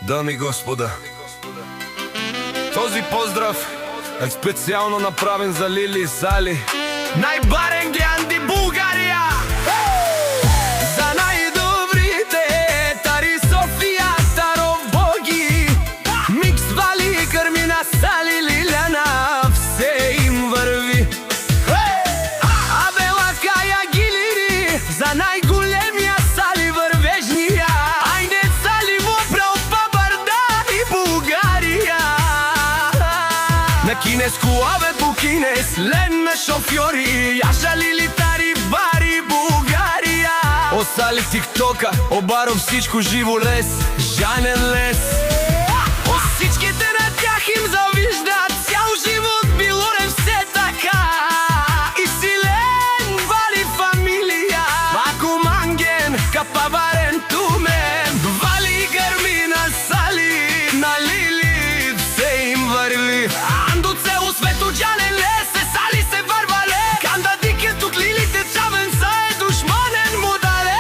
Дами и господа, този поздрав е специално направен за Лили и Сали. Најбарен гјанди Бугарија! За најдобрите тари Софија, Таров Боги, Микс, Вали, Кармина, Сали, Лиляна, все им върви. Абела, Каја, Гилири, за најголемија Сали вървежнија. Ајде Сали во Белпабарда и Бугарија. На кинеску аве букинес, лен на шофьори, јаша Лили, тари бари Бугарија. О Сали тиктока, обаров всичко живо лес, жанен лес. О всичките на тях им завиждат, цял живот било не все така. И Силен, Вали фамилија, Мако Манген, Капаварен Тумен, Вали, Гармина, Сали, на Лили се им върви. Андо цело свето джанен лес, се Сали се вървале. Канда дике тук Лилите чавен са е душманен му дале.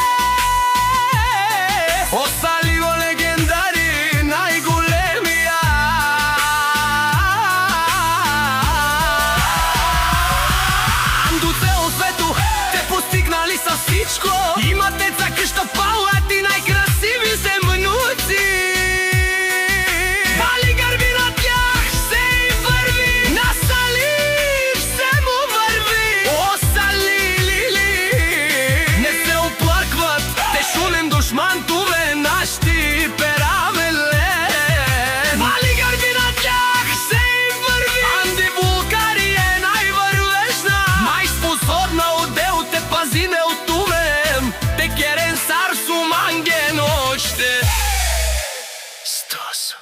О Сали во легендари, најголемија. Андо цело свето те постигнали са всичко. Има деца къща палати, најкрасиви се внуци. Вали, Гармина, тях се им върви. На Сали се му върви. О Сали, Лили, не се оплакват, те шунен душман туве нашти перавелен. Вали, Гармина, тях се им върви. Анди Булгарија е највървежна, најспособна одел те пази не отувем. Те керен сар су манген очте. Стосо.